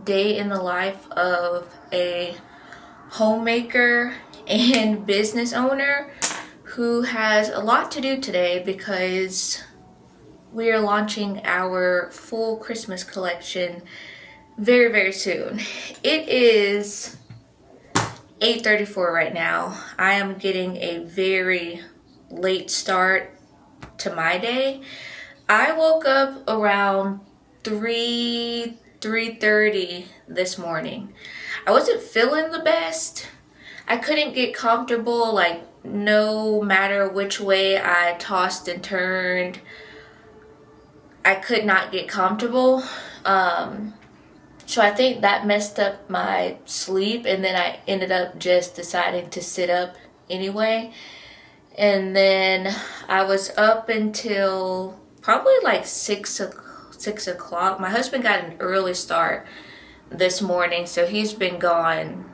day in the life of a homemaker and business owner who has a lot to do today because we are launching our full Christmas collection very, very soon. It is 8:34 right now. I am getting a very late start to my day. I woke up around 3:30 this morning. I wasn't feeling the best. I couldn't get comfortable, like no matter which way I tossed and turned, I could not get comfortable. So I think that messed up my sleep, and then I ended up just deciding to sit up anyway. And then I was up until probably like 6 o'clock. My husband got an early start this morning, so he's been gone.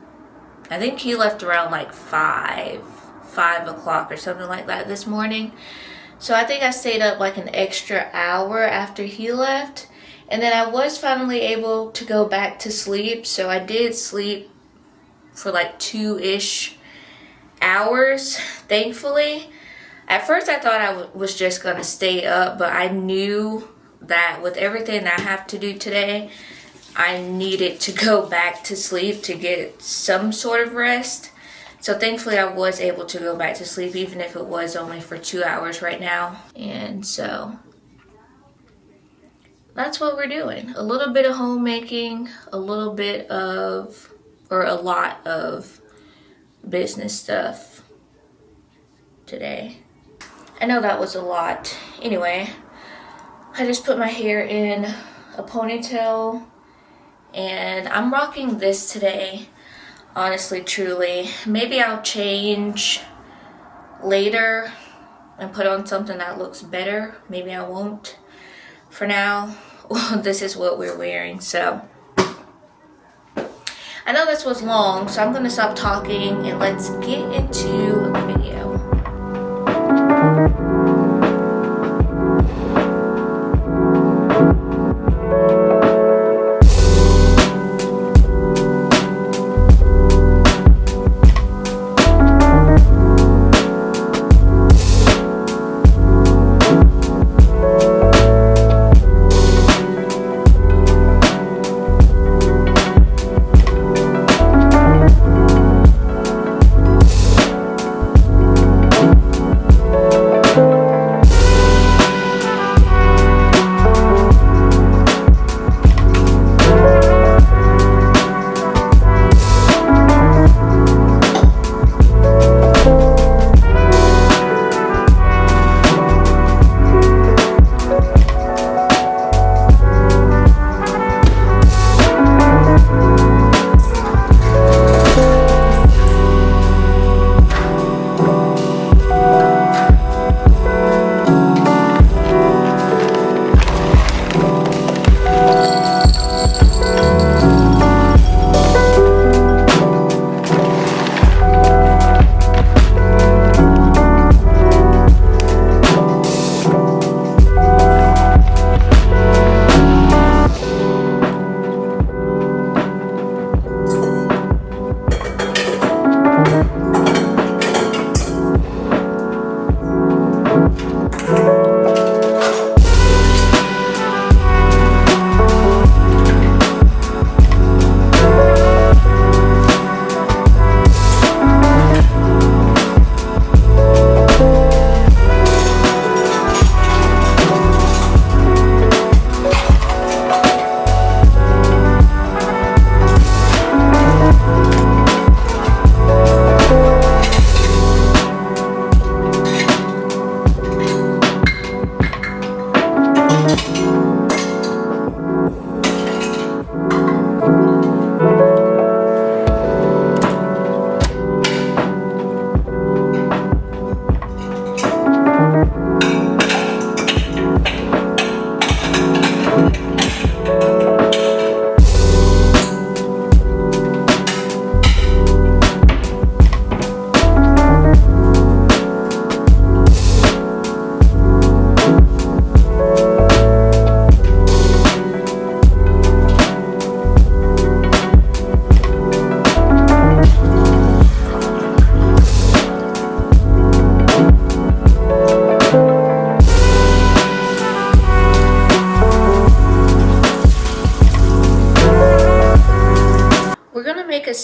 I think he left around like 5 o'clock or something like that this morning. So I think I stayed up like an extra hour after he left. And then I was finally able to go back to sleep. So I did sleep for like 2-ish hours, thankfully. At first I thought I was just going to stay up, but I knew that with everything that I have to do today, I needed to go back to sleep to get some sort of rest. So thankfully I was able to go back to sleep, even if it was only for 2 hours right now. And so that's what we're doing. A little bit of homemaking, a little bit of, or a lot of business stuff today. I know that was a lot. Anyway, I just put my hair in a ponytail and I'm rocking this today. Honestly, truly. Maybe I'll change later and put on something that looks better. Maybe I won't. For now, this is what we're wearing. So I know this was long, so I'm going to stop talking and let's get into the video.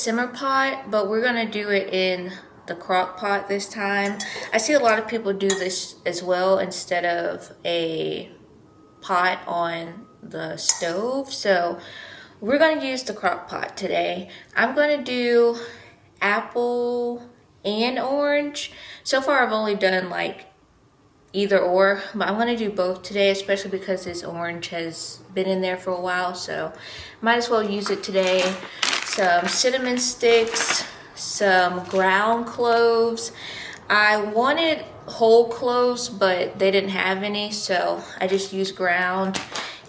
simmer pot, but we're gonna do it in the crock pot this time. I see a lot of people do this as well instead of a pot on the stove. So we're gonna use the crock pot today. I'm gonna do apple and orange. So far I've only done like either or, but I'm gonna do both today, especially because this orange has been in there for a while, so might as well use it today. Some cinnamon sticks, some ground cloves. I wanted whole cloves, but they didn't have any, so I just used ground.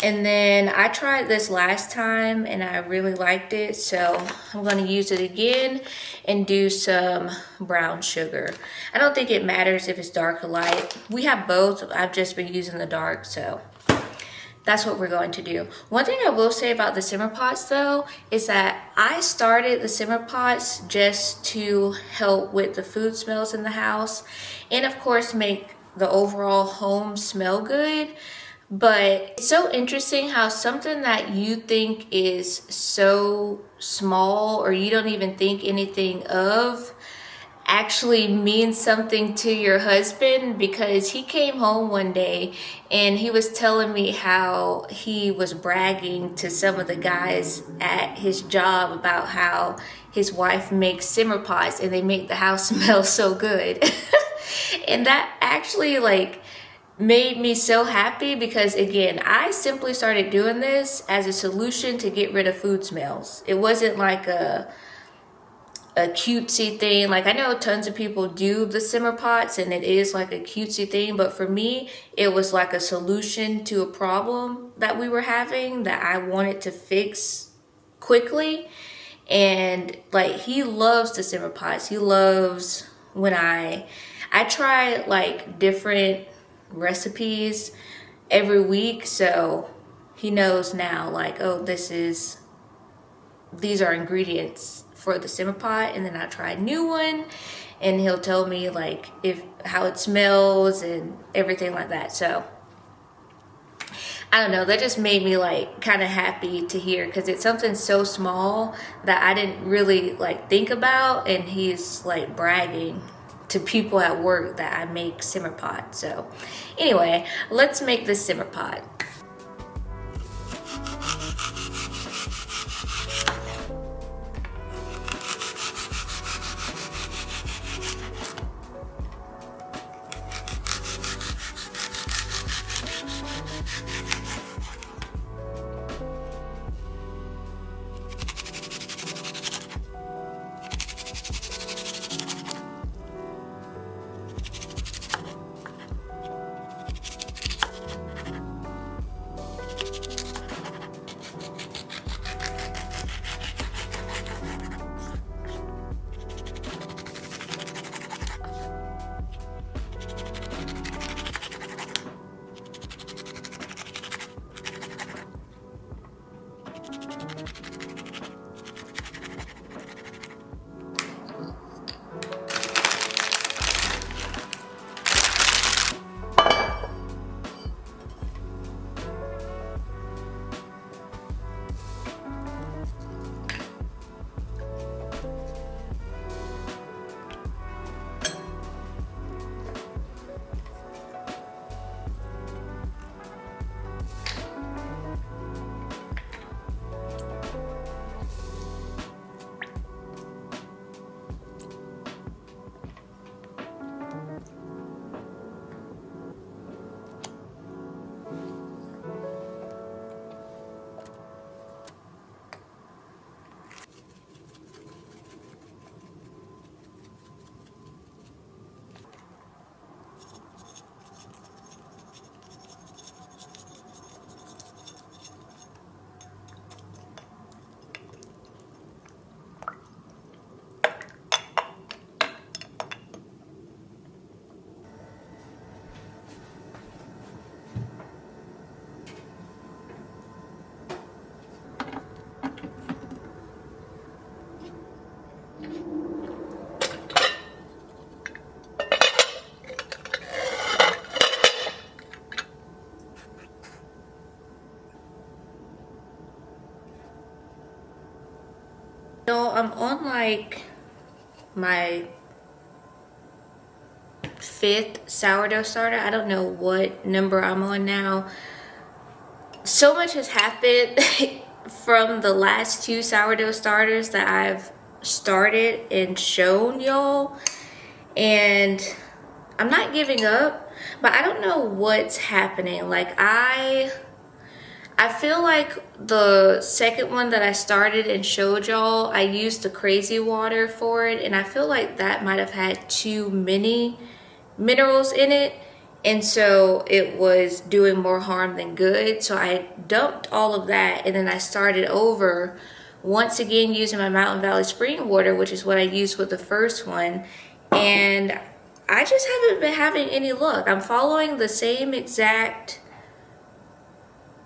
And then I tried this last time and I really liked it, so I'm gonna use it again and do some brown sugar. I don't think it matters if it's dark or light. We have both. I've just been using the dark, so that's what we're going to do. One thing I will say about the simmer pots though is that I started the simmer pots just to help with the food smells in the house and of course make the overall home smell good. But it's so interesting how something that you think is so small or you don't even think anything of actually means something to your husband, because he came home one day and he was telling me how he was bragging to some of the guys at his job about how his wife makes simmer pots and they make the house smell so good. And that actually like made me so happy, because again, I simply started doing this as a solution to get rid of food smells. It wasn't like a cutesy thing. Like I know tons of people do the simmer pots and it is like a cutesy thing, but for me it was like a solution to a problem that we were having that I wanted to fix quickly. And like he loves the simmer pots. He loves when I try like different recipes every week, so he knows now like, oh, these are ingredients for the simmer pot, and then I try a new one and he'll tell me like how it smells and everything like that. So I don't know, that just made me like kind of happy to hear, because it's something so small that I didn't really like think about, and he's like bragging to people at work that I make simmer pot. So anyway, let's make this simmer pot. I'm on like my 5th sourdough starter. I don't know what number I'm on now. So much has happened from the last 2 sourdough starters that I've started and shown y'all, and I'm not giving up, but I don't know what's happening. Like I feel like the second one that I started and showed y'all, I used the crazy water for it, and I feel like that might have had too many minerals in it, and so it was doing more harm than good. So I dumped all of that, and then I started over once again using my Mountain Valley spring water, which is what I used with the first one, and I just haven't been having any luck. I'm following the same exact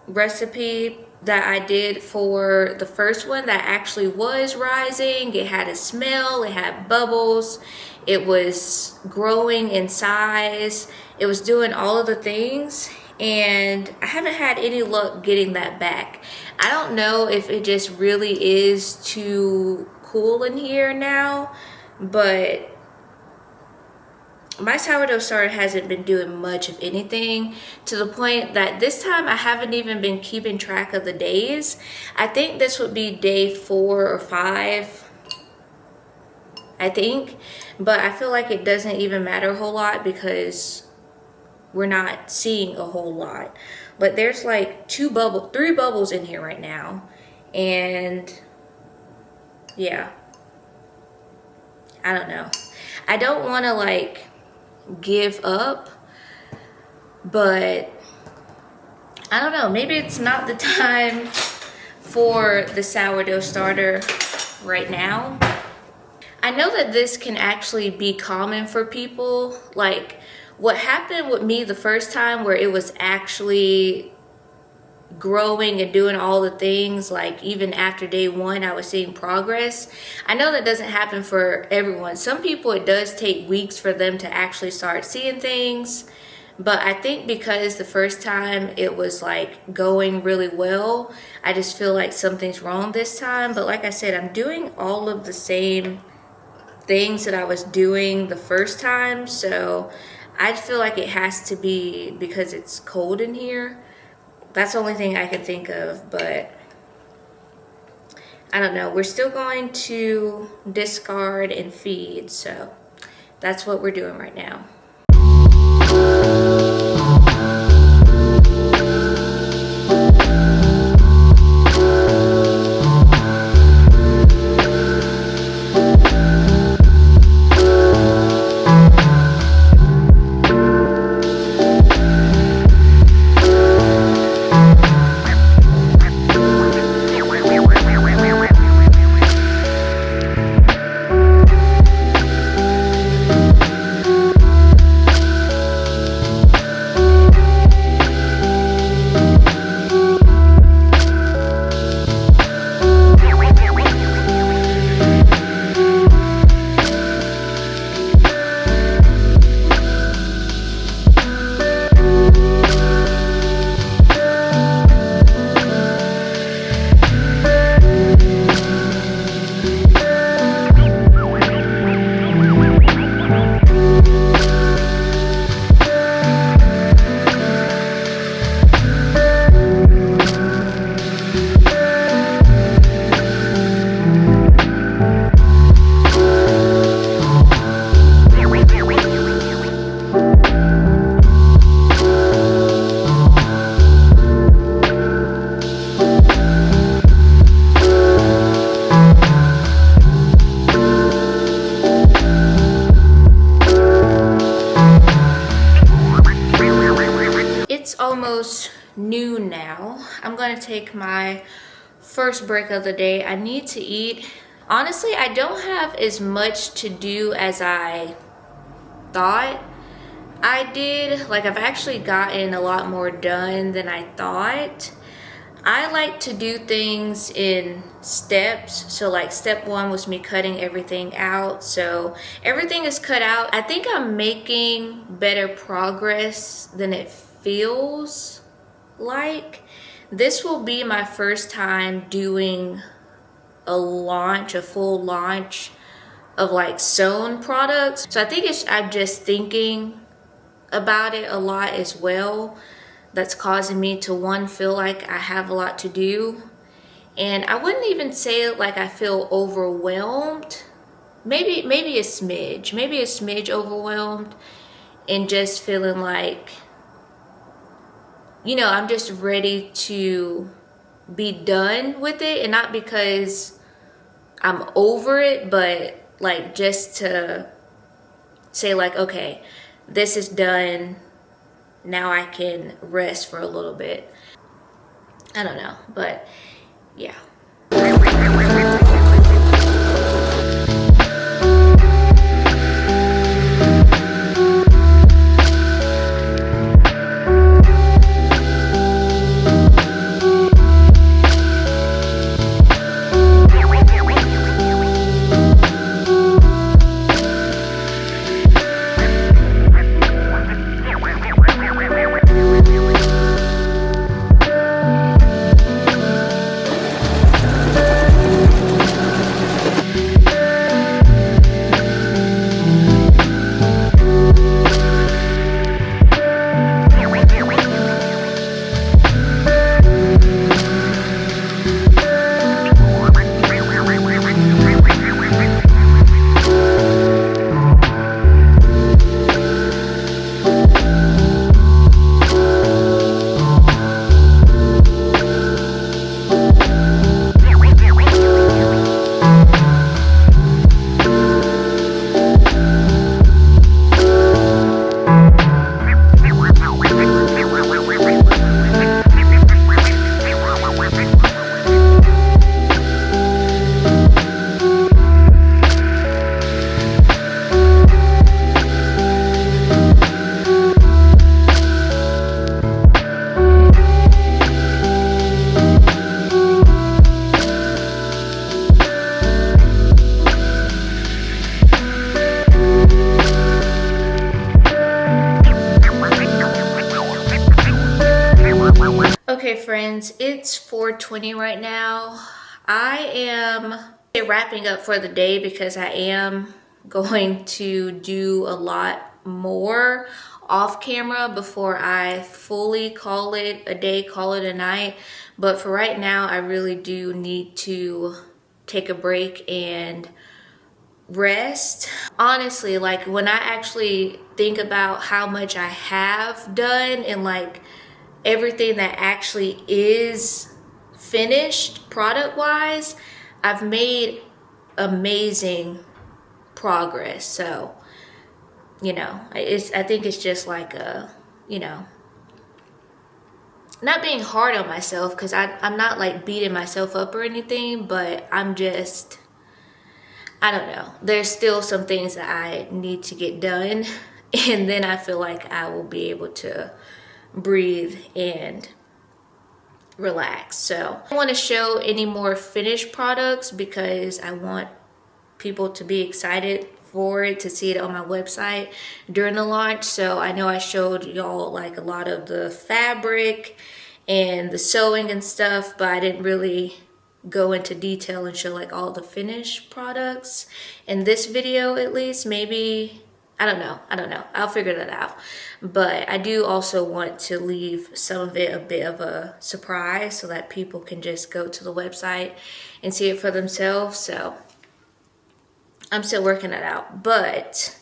recipe that I did for the first one that actually was rising. It had a smell, it had bubbles, it was growing in size, it was doing all of the things, and I haven't had any luck getting that back. I don't know if it just really is too cool in here now, but my sourdough starter hasn't been doing much of anything, to the point that this time I haven't even been keeping track of the days. I think this would be day 4 or 5, I think, but I feel like it doesn't even matter a whole lot because we're not seeing a whole lot. But there's like 3 bubbles in here right now, and yeah, I don't know. I don't want to like give up, but I don't know, maybe it's not the time for the sourdough starter right now. I know that this can actually be common for people. Like what happened with me the first time, where it was actually growing and doing all the things, like even after day 1 I was seeing progress. I know that doesn't happen for everyone. Some people, it does take weeks for them to actually start seeing things, but I think because the first time it was like going really well, I just feel like something's wrong this time. But like I said, I'm doing all of the same things that I was doing the first time, so I feel like it has to be because it's cold in here. That's the only thing I can think of, but I don't know. We're still going to discard and feed, so that's what we're doing right now. Almost noon now. I'm gonna take my first break of the day. I need to eat. Honestly, I don't have as much to do as I thought I did. Like, I've actually gotten a lot more done than I thought. I like to do things in steps. So like step 1 was me cutting everything out. So everything is cut out. I think I'm making better progress than it feels like. This will be my first time doing a full launch of like sewn products. So I think I'm just thinking about it a lot as well. That's causing me to, one, feel like I have a lot to do. And I wouldn't even say like I feel overwhelmed. Maybe a smidge overwhelmed, and just feeling like, I'm just ready to be done with it. And not because I'm over it, but like just to say like, okay, this is done. Now I can rest for a little bit. I don't know, but yeah. Okay friends, it's 4:20 right now. I am wrapping up for the day because I am going to do a lot more off camera before I fully call it a day, call it a night. But for right now, I really do need to take a break and rest. Honestly, like when I actually think about how much I have done and like everything that actually is finished product wise, I've made amazing progress. So I think it's just like not being hard on myself, because I'm not like beating myself up or anything, but I'm just, I don't know, there's still some things that I need to get done, and then I feel like I will be able to breathe and relax. So I don't want to show any more finished products because I want people to be excited for it, to see it on my website during the launch. So I know I showed y'all like a lot of the fabric and the sewing and stuff, but I didn't really go into detail and show like all the finished products in this video. At least maybe, I don't know, I'll figure that out. But I do also want to leave some of it a bit of a surprise so that people can just go to the website and see it for themselves. So I'm still working it out, but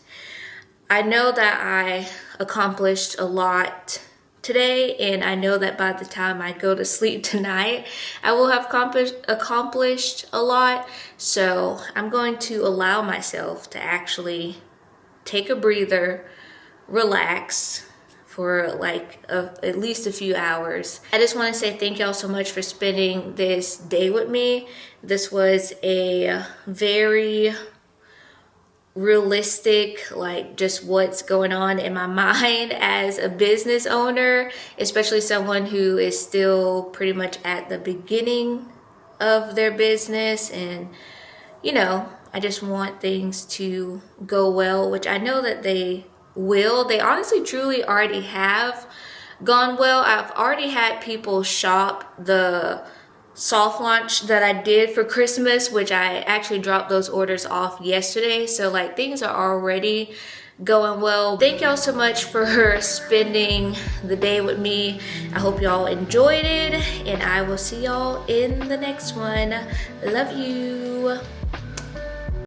I know that I accomplished a lot today, and I know that by the time I go to sleep tonight, I will have accomplished a lot. So I'm going to allow myself to actually take a breather, relax for like at least a few hours. I just want to say thank y'all so much for spending this day with me. This was a very realistic, like just what's going on in my mind as a business owner, especially someone who is still pretty much at the beginning of their business. And I just want things to go well, which I know that they will. They honestly truly already have gone well. I've already had people shop the soft launch that I did for Christmas, which I actually dropped those orders off yesterday. So like things are already going well. Thank y'all so much for spending the day with me. I hope y'all enjoyed it, and I will see y'all in the next one. Love you.